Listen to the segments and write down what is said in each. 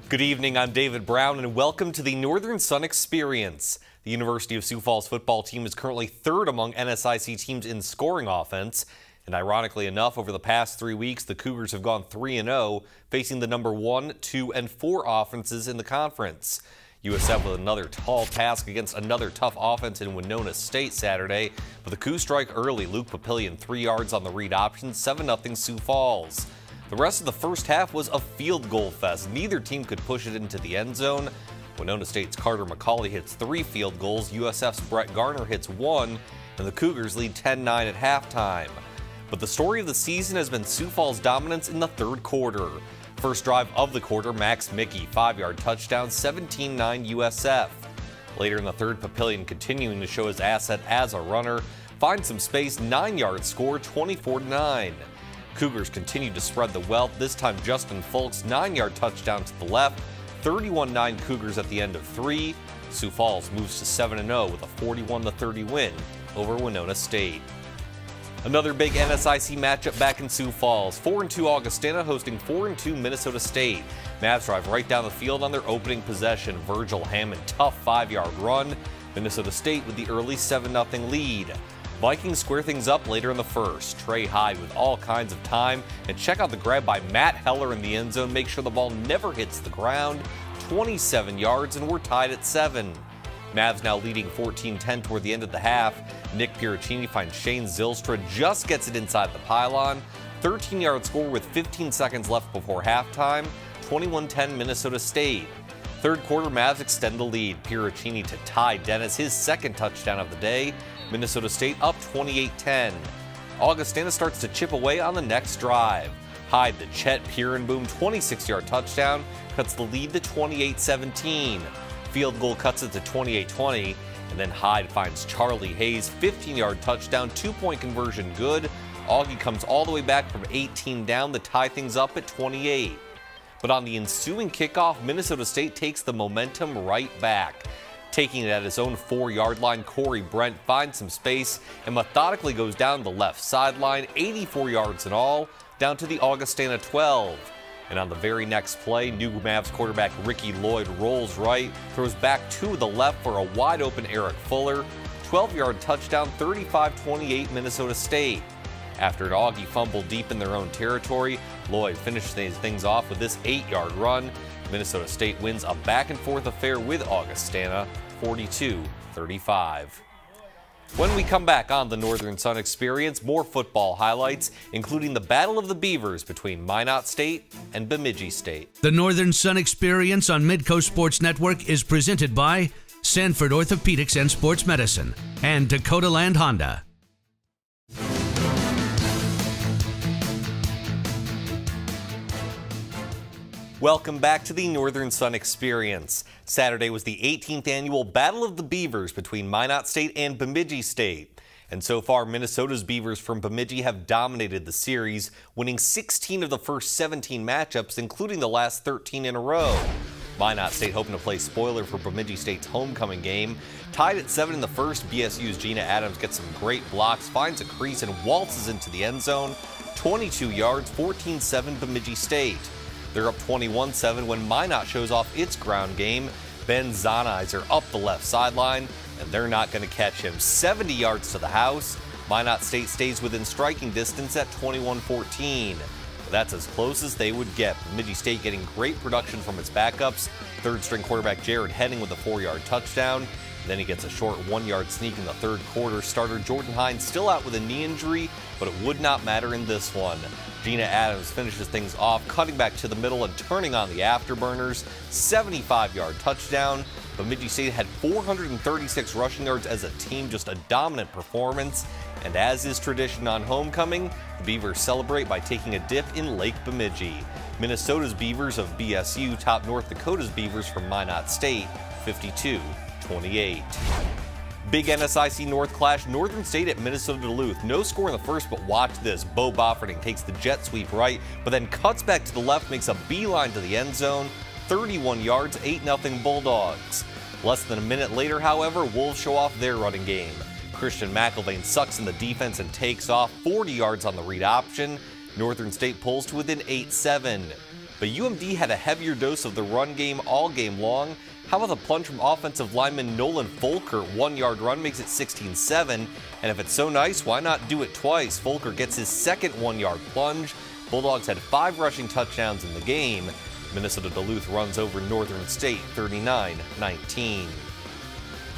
Good evening, I'm David Brown, and welcome to the Northern Sun Experience. The University of Sioux Falls football team is currently third among NSIC teams in scoring offense. And ironically enough, over the past 3 weeks, the Cougars have gone 3-0, facing the number 1, 2, and 4 offenses in the conference. USF with another tall task against another tough offense in Minot State Saturday, but the Cougs strike early. Luke Papillion 3 yards on the read option, 7-0 Sioux Falls. The rest of the first half was a field goal fest. Neither team could push it into the end zone. Winona State's Carter McCauley hits 3 field goals, USF's Brett Garner hits 1, and the Cougars lead 10-9 at halftime. But the story of the season has been Sioux Falls' dominance in the third quarter. First drive of the quarter, Max Mickey, 5-yard touchdown, 17-9 USF. Later in the third, Papillion continuing to show his asset as a runner, finds some space, 9-yard score, 24-9. Cougars continued to spread the wealth, this time Justin Folks, 9-yard touchdown to the left, 31-9 Cougars at the end of 3. Sioux Falls moves to 7-0 with a 41-30 win over Winona State. Another big NSIC matchup back in Sioux Falls. 4-2 Augustana hosting 4-2 Minnesota State. Mavs drive right down the field on their opening possession. Virgil Hammond, tough 5-yard run. Minnesota State with the early 7-0 lead. Vikings square things up later in the first. Trey Hyde with all kinds of time. And check out the grab by Matt Heller in the end zone. Make sure the ball never hits the ground. 27 yards, and we're tied at 7. Mavs now leading 14-10 toward the end of the half. Nick Piracini finds Shane Zylstra, just gets it inside the pylon. 13-yard score with 15 seconds left before halftime. 21-10 Minnesota State. Third quarter, Mavs extend the lead. Piracini to Ty Dennis, his second touchdown of the day. Minnesota State up 28-10. Augustana starts to chip away on the next drive. Hyde to Chet Pierenboom, 26-yard touchdown, cuts the lead to 28-17. Field goal cuts it to 28-20, and then Hyde finds Charlie Hayes, 15-yard touchdown, 2-point conversion good. Augie comes all the way back from 18 down to tie things up at 28. But on the ensuing kickoff, Minnesota State takes the momentum right back. Taking it at his own 4-yard line, Corey Brent finds some space and methodically goes down the left sideline, 84 yards in all, down to the Augustana 12. And on the very next play, new Mavs quarterback Ricky Lloyd rolls right, throws back to the left for a wide-open Eric Fuller. 12-yard touchdown, 35-28 Minnesota State. After an Augie fumble deep in their own territory, Lloyd finishes things off with this 8-yard run. Minnesota State wins a back-and-forth affair with Augustana, 42-35. When we come back on the Northern Sun Experience, more football highlights, including the Battle of the Beavers between Minot State and Bemidji State. The Northern Sun Experience on Midcoast Sports Network is presented by Sanford Orthopedics and Sports Medicine and Dakota Land Honda. Welcome back to the Northern Sun Experience. Saturday was the 18th annual Battle of the Beavers between Minot State and Bemidji State. And so far, Minnesota's Beavers from Bemidji have dominated the series, winning 16 of the first 17 matchups, including the last 13 in a row. Minot State hoping to play spoiler for Bemidji State's homecoming game. Tied at 7 in the first, BSU's Gina Adams gets some great blocks, finds a crease, and waltzes into the end zone. 22 yards, 14-7 Bemidji State. They're up 21-7 when Minot shows off its ground game. Ben Zonizer up the left sideline, and they're not going to catch him. 70 yards to the house. Minot State stays within striking distance at 21-14. That's as close as they would get. Bemidji State getting great production from its backups. Third-string quarterback Jared Henning with a 4-yard touchdown. Then he gets a short 1-yard sneak in the third quarter. Starter Jordan Hines still out with a knee injury, but it would not matter in this one. Gina Adams finishes things off, cutting back to the middle and turning on the afterburners. 75-yard touchdown. Bemidji State had 436 rushing yards as a team, just a dominant performance. And as is tradition on homecoming, the Beavers celebrate by taking a dip in Lake Bemidji. Minnesota's Beavers of BSU top North Dakota's Beavers from Minot State, 52-28. Big NSIC North clash, Northern State at Minnesota Duluth. No score in the first, but watch this. Bo Bofferding takes the jet sweep right, but then cuts back to the left, makes a beeline to the end zone. 31 yards, 8-0 Bulldogs. Less than a minute later, however, Wolves show off their running game. Christian McIlvain sucks in the defense and takes off 40 yards on the read option. Northern State pulls to within 8-7. but UMD had a heavier dose of the run game all game long. How about the plunge from offensive lineman Nolan Volker? 1-yard run makes it 16-7, and if it's so nice, why not do it twice? Volker gets his second 1-yard plunge. Bulldogs had 5 rushing touchdowns in the game. Minnesota Duluth runs over Northern State 39-19.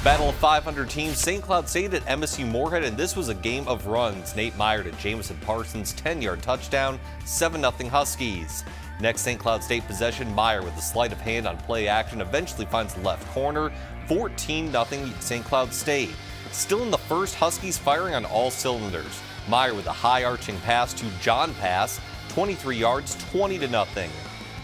Battle of 500 teams, St. Cloud State at MSU Moorhead, and this was a game of runs. Nate Meyer to Jamison Parsons, 10-yard touchdown, 7-0 Huskies. Next St. Cloud State possession, Meyer with a sleight of hand on play action eventually finds the left corner, 14-0 St. Cloud State. Still in the first, Huskies firing on all cylinders. Meyer with a high arching pass to John Pass, 23 yards, 20-0.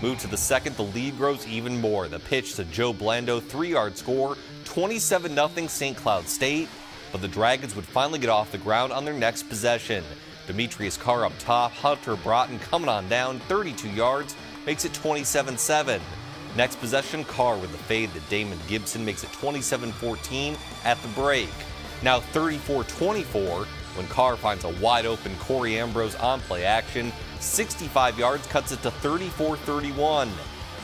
Move to the second, the lead grows even more. The pitch to Joe Blando, 3-yard score, 27-0 St. Cloud State. But the Dragons would finally get off the ground on their next possession. Demetrius Carr up top, Hunter Broughton coming on down, 32 yards, makes it 27-7. Next possession, Carr with the fade to Damon Gibson makes it 27-14 at the break. Now 34-24 when Carr finds a wide open Corey Ambrose on play action. 65 yards cuts it to 34-31.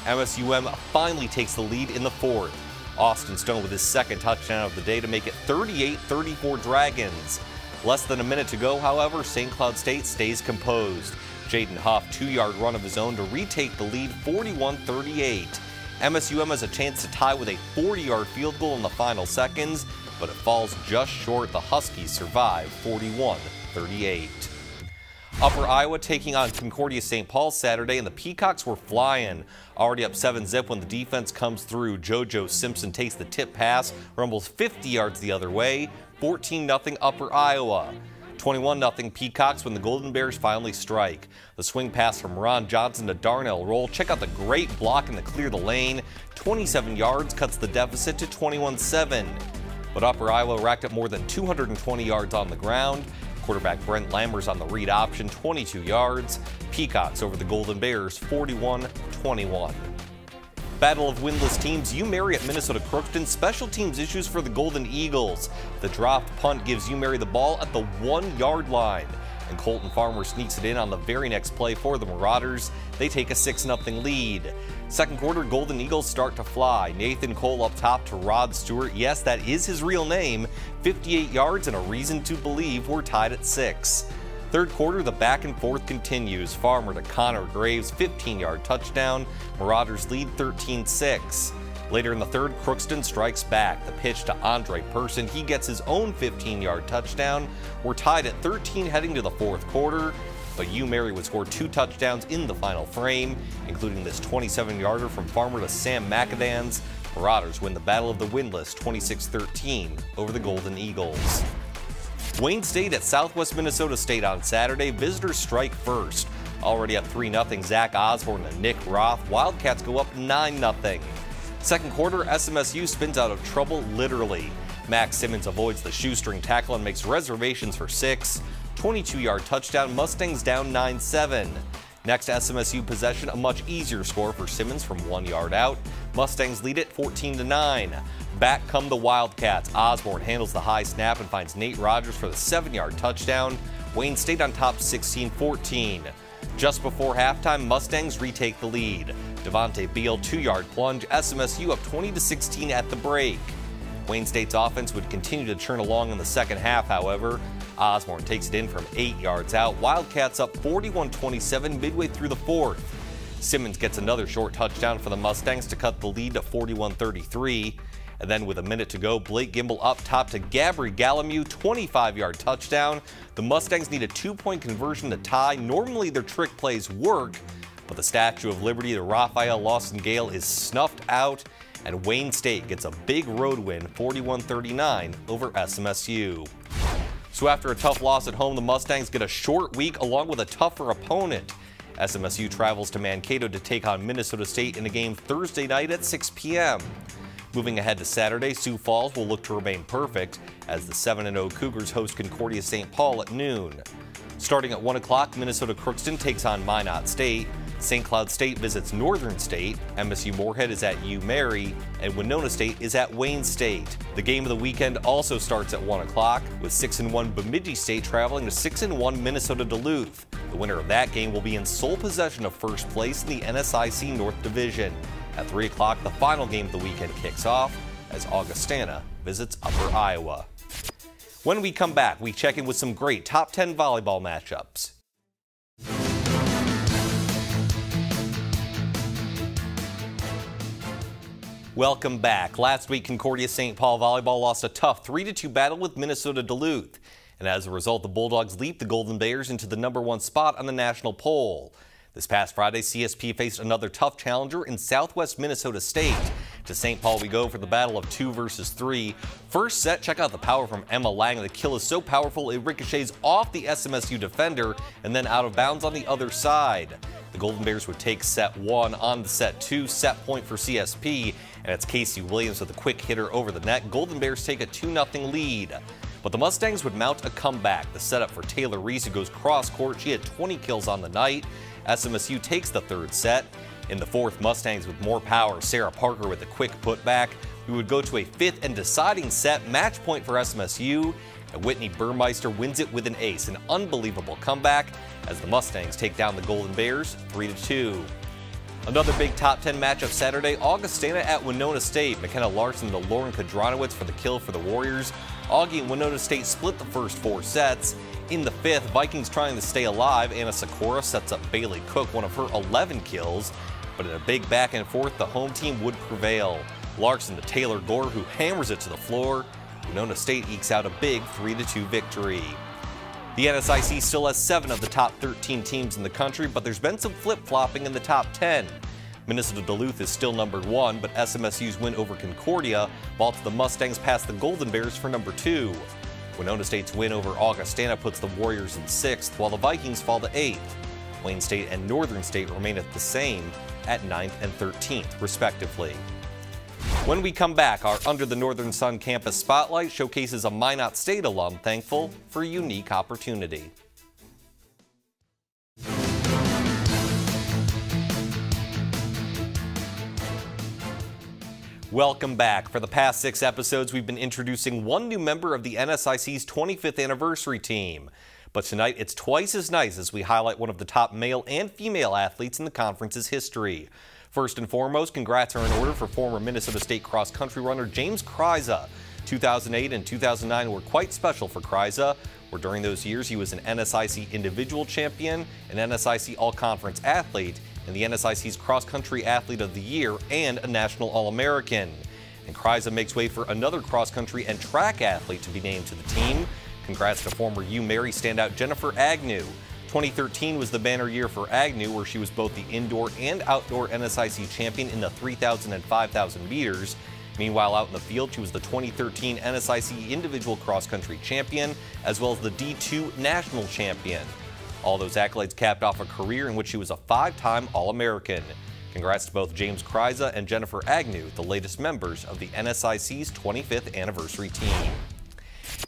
MSUM finally takes the lead in the fourth. Austin Stone with his second touchdown of the day to make it 38-34 Dragons. Less than a minute to go, however, St. Cloud State stays composed. Jaden Huff, 2-yard run of his own to retake the lead 41-38. MSUM has a chance to tie with a 40-yard field goal in the final seconds, but it falls just short. The Huskies survive 41-38. Upper Iowa taking on Concordia St. Paul Saturday, and the Peacocks were flying. Already up 7-zip when the defense comes through. JoJo Simpson takes the tip pass, rumbles 50 yards the other way, 14-0 Upper Iowa. 21-0 Peacocks when the Golden Bears finally strike. The swing pass from Ron Johnson to Darnell Roll. Check out the great block in the clear the lane. 27 yards cuts the deficit to 21-7. But Upper Iowa racked up more than 220 yards on the ground. Quarterback Brent Lammers on the read option, 22 yards. Peacocks over the Golden Bears, 41-21. Battle of winless teams, UMary at Minnesota Crookston. Special teams issues for the Golden Eagles. The dropped punt gives UMary the ball at the 1-yard line. And Colton Farmer sneaks it in on the very next play for the Marauders. They take a 6-0 lead. Second quarter, Golden Eagles start to fly. Nathan Cole up top to Rod Stewart. Yes, that is his real name. 58 yards and a reason to believe we're tied at 6. Third quarter, the back and forth continues. Farmer to Connor Graves, 15-yard touchdown. Marauders lead 13-6. Later in the third, Crookston strikes back. The pitch to Andre Person. He gets his own 15-yard touchdown. We're tied at 13 heading to the fourth quarter, but UMary would score 2 touchdowns in the final frame, including this 27-yarder from Farmer to Sam McAdams. Marauders win the Battle of the Windless 26-13 over the Golden Eagles. Wayne State at Southwest Minnesota State on Saturday. Visitors strike first. Already up 3-0, Zach Osborne to Nick Roth. Wildcats go up 9-0. Second quarter, SMSU spins out of trouble literally. Max Simmons avoids the shoestring tackle and makes reservations for 6. 22-yard touchdown, Mustangs down 9-7. Next SMSU possession, a much easier score for Simmons from 1 yard out. Mustangs lead it 14-9. Back come the Wildcats. Osborne handles the high snap and finds Nate Rogers for the 7-yard touchdown. Wayne State on top 16-14. Just before halftime, Mustangs retake the lead. Devontae Beal 2-yard plunge, SMSU up 20-16 at the break. Wayne State's offense would continue to churn along in the second half, however. Osborne takes it in from 8 yards out. Wildcats up 41-27 midway through the fourth. Simmons gets another short touchdown for the Mustangs to cut the lead to 41-33. And then with a minute to go, Blake Gimble up top to Gabri Gallemu, 25-yard touchdown. The Mustangs need a 2-point conversion to tie. Normally their trick plays work, but the Statue of Liberty to Raphael Lawson Gale is snuffed out, and Wayne State gets a big road win, 41-39 over SMSU. So after a tough loss at home, the Mustangs get a short week along with a tougher opponent. SMSU travels to Mankato to take on Minnesota State in a game Thursday night at 6 p.m. Moving ahead to Saturday, Sioux Falls will look to remain perfect as the 7-0 Cougars host Concordia St. Paul at noon. Starting at 1 o'clock, Minnesota Crookston takes on Minot State. St. Cloud State visits Northern State, MSU Moorhead is at UMary, and Winona State is at Wayne State. The game of the weekend also starts at 1 o'clock, with 6-1 Bemidji State traveling to 6-1 Minnesota Duluth. The winner of that game will be in sole possession of first place in the NSIC North Division. At 3 o'clock, the final game of the weekend kicks off as Augustana visits Upper Iowa. When we come back, we check in with some great top 10 volleyball matchups. Welcome back. Last week, Concordia St. Paul Volleyball lost a tough 3-2 battle with Minnesota Duluth. And as a result, the Bulldogs leaped the Golden Bears into the #1 spot on the national poll. This past Friday, CSP faced another tough challenger in Southwest Minnesota State. To St. Paul we go for the battle of 2 versus 3. First set, check out the power from Emma Lang. The kill is so powerful it ricochets off the SMSU defender and then out of bounds on the other side. The Golden Bears would take set 1 on the set 2, set point for CSP, and it's Casey Williams with a quick hitter over the net. Golden Bears take a 2-0 lead. But the Mustangs would mount a comeback. The setup for Taylor Reese, who goes cross court. She had 20 kills on the night. SMSU takes the third set. In the fourth, Mustangs with more power. Sarah Parker with a quick putback. We would go to a fifth and deciding set, match point for SMSU. And Whitney Burmeister wins it with an ace. An unbelievable comeback as the Mustangs take down the Golden Bears 3-2. Another big top 10 matchup Saturday, Augustana at Winona State. McKenna Larson to Lauren Kadronowitz for the kill for the Warriors. Augie and Winona State split the first 4 sets. In the fifth, Vikings trying to stay alive. Anna Sikora sets up Bailey Cook, one of her 11 kills. But in a big back and forth, the home team would prevail. Larson to Taylor Gore, who hammers it to the floor. Winona State ekes out a big 3-2 victory. The NSIC still has 7 of the top 13 teams in the country, but there's been some flip-flopping in the top 10. Minnesota Duluth is still #1, but SMSU's win over Concordia vaults the Mustangs past the Golden Bears for #2. Winona State's win over Augustana puts the Warriors in 6th, while the Vikings fall to 8th. Wayne State and Northern State remain at the same at 9th and 13th, respectively. When we come back, our Under the Northern Sun campus spotlight showcases a Minot State alum thankful for a unique opportunity. Welcome back. For the past 6 episodes, we've been introducing one new member of the NSIC's 25th anniversary team. But tonight, it's twice as nice as we highlight one of the top male and female athletes in the conference's history. First and foremost, congrats are in order for former Minnesota State cross-country runner James Kryza. 2008 and 2009 were quite special for Kryza, where during those years he was an NSIC individual champion, an NSIC all-conference athlete, and the NSIC's cross-country athlete of the year, and a national All-American. And Kryza makes way for another cross-country and track athlete to be named to the team. Congrats to former UMary standout Jennifer Agnew. 2013 was the banner year for Agnew, where she was both the indoor and outdoor NSIC champion in the 3,000 and 5,000 meters. Meanwhile, out in the field, she was the 2013 NSIC individual cross-country champion, as well as the D2 national champion. All those accolades capped off a career in which she was a 5-time All-American. Congrats to both James Kryza and Jennifer Agnew, the latest members of the NSIC's 25th anniversary team.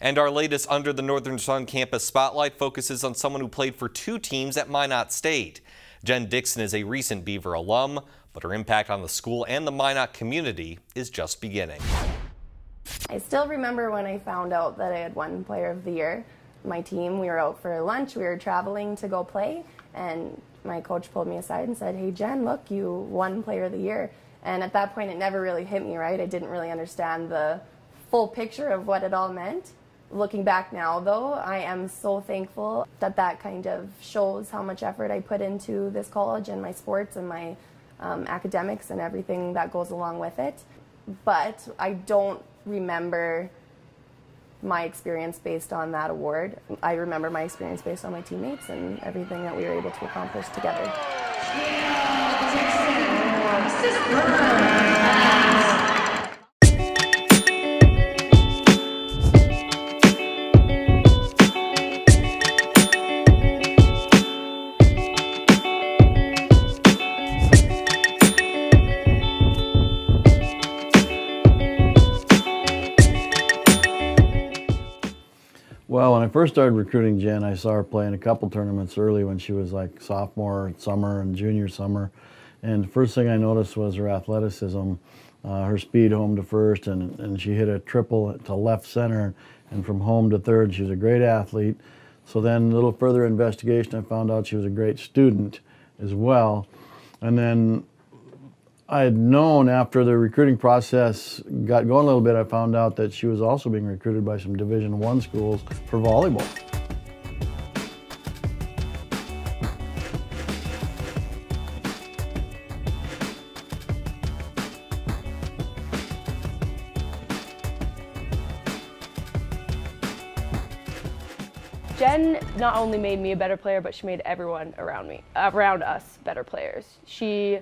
And our latest Under the Northern Sun campus spotlight focuses on someone who played for 2 teams at Minot State. Jen Dixon is a recent Beaver alum, but her impact on the school and the Minot community is just beginning. I still remember when I found out that I had won Player of the Year. My team, we were out for lunch, we were traveling to go play, and my coach pulled me aside and said, "Hey Jen, look, you won Player of the Year." And at that point it never really hit me, right? I didn't really understand the full picture of what it all meant. Looking back now though, I am so thankful that that kind of shows how much effort I put into this college and my sports and my academics and everything that goes along with it. But I don't remember my experience based on that award. I remember my experience based on my teammates and everything that we were able to accomplish together. Well, when I first started recruiting Jen, I saw her play in a couple tournaments early when she was like sophomore summer and junior summer. And the first thing I noticed was her athleticism, her speed home to first, and she hit a triple to left center, and from home to third. She was a great athlete. So then a little further investigation, I found out she was a great student as well. And then I had known after the recruiting process got going a little bit, I found out that she was also being recruited by some Division I schools for volleyball. Jen not only made me a better player, but she made everyone around us better players. She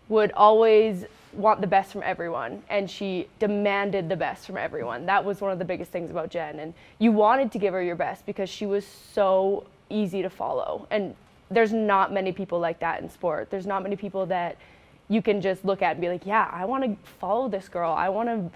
would always want the best from everyone, and she demanded the best from everyone. That was one of the biggest things about Jen, and you wanted to give her your best because she was so easy to follow. And there's not many people like that in sport. There's not many people that you can just look at and be like, yeah, I want to follow this girl. I want to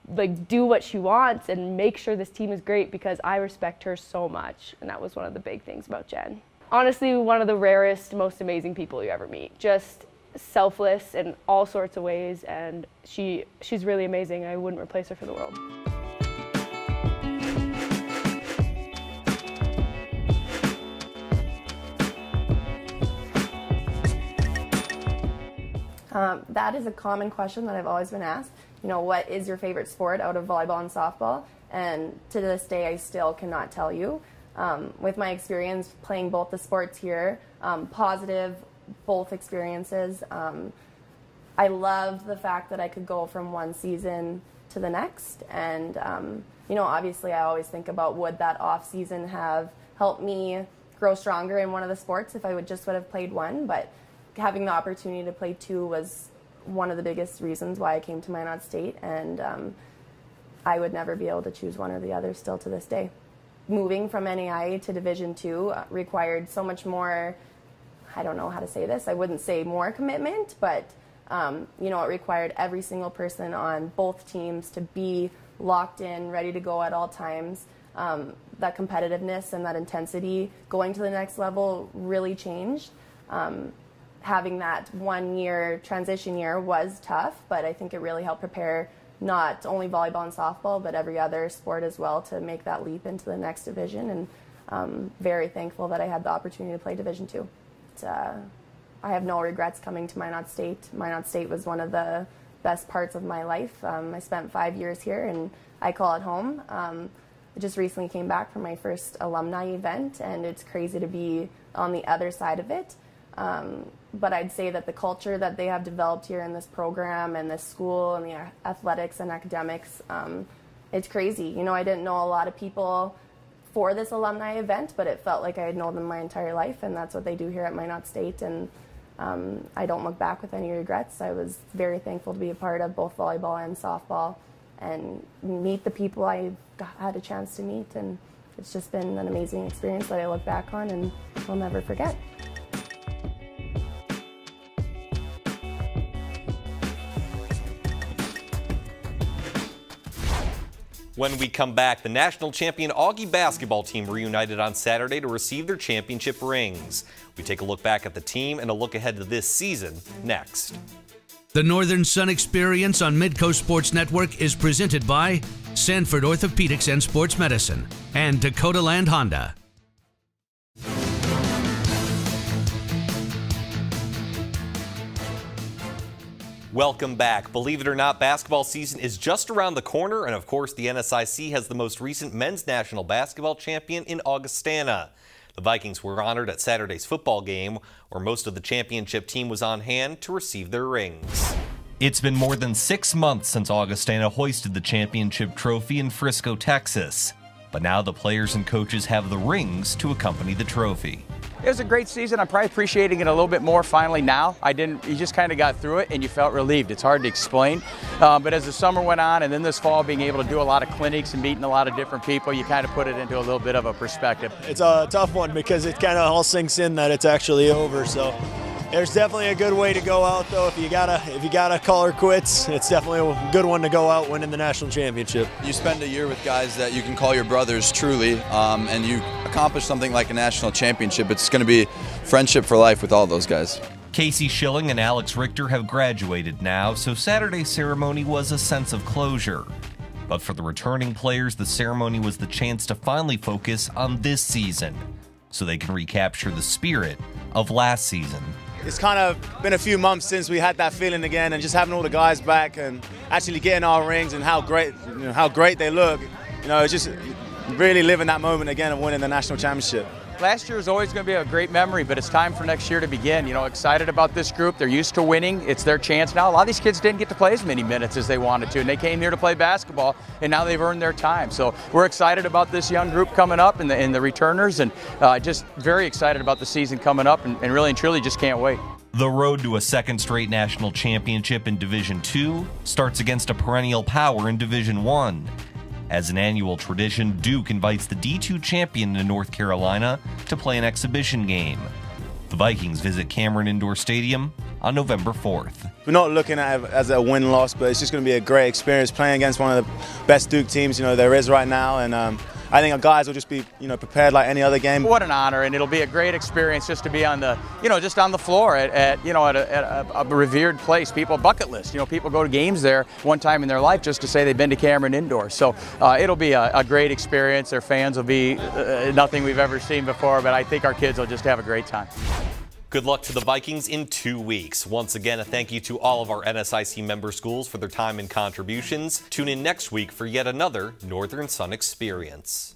like do what she wants and make sure this team is great because I respect her so much. And that was one of the big things about Jen. Honestly, one of the rarest, most amazing people you ever meet. Just selfless in all sorts of ways, and she's really amazing. I wouldn't replace her for the world. That is a common question that I've always been asked. You know, what is your favorite sport out of volleyball and softball? And to this day, I still cannot tell you. With my experience playing both the sports here, positive, both experiences. I loved the fact that I could go from one season to the next, and you know, obviously I always think about would that off season have helped me grow stronger in one of the sports if I would have played one, but having the opportunity to play two was one of the biggest reasons why I came to Minot State, and I would never be able to choose one or the other still to this day. Moving from NAIA to Division II required so much more, I don't know how to say this, I wouldn't say more commitment, but you know, it required every single person on both teams to be locked in, ready to go at all times. That competitiveness and that intensity going to the next level really changed. Having that 1 year transition year was tough, but I think it really helped prepare not only volleyball and softball, but every other sport as well to make that leap into the next division. And I'm very thankful that I had the opportunity to play Division II. I have no regrets coming to Minot State. Minot State was one of the best parts of my life. I spent 5 years here, and I call it home. I just recently came back from my first alumni event, and it's crazy to be on the other side of it. But I'd say that the culture that they have developed here in this program and this school and the athletics and academics, it's crazy. You know, I didn't know a lot of people for this alumni event, but it felt like I had known them my entire life, and that's what they do here at Minot State. And I don't look back with any regrets. I was very thankful to be a part of both volleyball and softball and meet the people I had a chance to meet, and it's just been an amazing experience that I look back on and will never forget. When we come back, the national champion Augie basketball team reunited on Saturday to receive their championship rings. We take a look back at the team and a look ahead to this season next. The Northern Sun Experience on Midcoast Sports Network is presented by Sanford Orthopedics and Sports Medicine and Dakota Land Honda. Welcome back. Believe it or not, basketball season is just around the corner, and of course the NSIC has the most recent men's national basketball champion in Augustana. The Vikings were honored at Saturday's football game, where most of the championship team was on hand to receive their rings. It's been more than 6 months since Augustana hoisted the championship trophy in Frisco, Texas. But now the players and coaches have the rings to accompany the trophy. It was a great season. I'm probably appreciating it a little bit more finally now. You just kind of got through it and you felt relieved. It's hard to explain. But as the summer went on and then this fall being able to do a lot of clinics and meeting a lot of different people, you kind of put it into a little bit of a perspective. It's a tough one because it kind of all sinks in that it's actually over. So There's definitely a good way to go out, though. If you gotta call her quits, it's definitely a good one to go out winning the national championship. You spend a year with guys that you can call your brothers, truly, and you accomplish something like a national championship. It's going to be friendship for life with all those guys. Casey Schilling and Alex Richter have graduated now, so Saturday's ceremony was a sense of closure. But for the returning players, the ceremony was the chance to finally focus on this season, so they can recapture the spirit of last season. It's kind of been a few months since we had that feeling again, and just having all the guys back and actually getting our rings and how great they look. It's just really living that moment again of winning the national championship. Last year is always going to be a great memory, but it's time for next year to begin. Excited about this group. They're used to winning. It's their chance now. A lot of these kids didn't get to play as many minutes as they wanted to, and they came here to play basketball, and now they've earned their time. So we're excited about this young group coming up and the returners, and just very excited about the season coming up, and really and truly just can't wait. The road to a second straight national championship in Division II starts against a perennial power in Division I. As an annual tradition, Duke invites the D2 champion in North Carolina to play an exhibition game. The Vikings visit Cameron Indoor Stadium on November 4th. We're not looking at it as a win-loss, but it's just going to be a great experience playing against one of the best Duke teams there is right now, and I think our guys will just be prepared like any other game. What an honor, and it'll be a great experience just to be on the just on the floor at a revered place. People bucket list. People go to games there one time in their life just to say they've been to Cameron Indoor. So it'll be a great experience. Their fans will be nothing we've ever seen before, but I think our kids will just have a great time. Good luck to the Vikings in 2 weeks. Once again, a thank you to all of our NSIC member schools for their time and contributions. Tune in next week for yet another Northern Sun experience.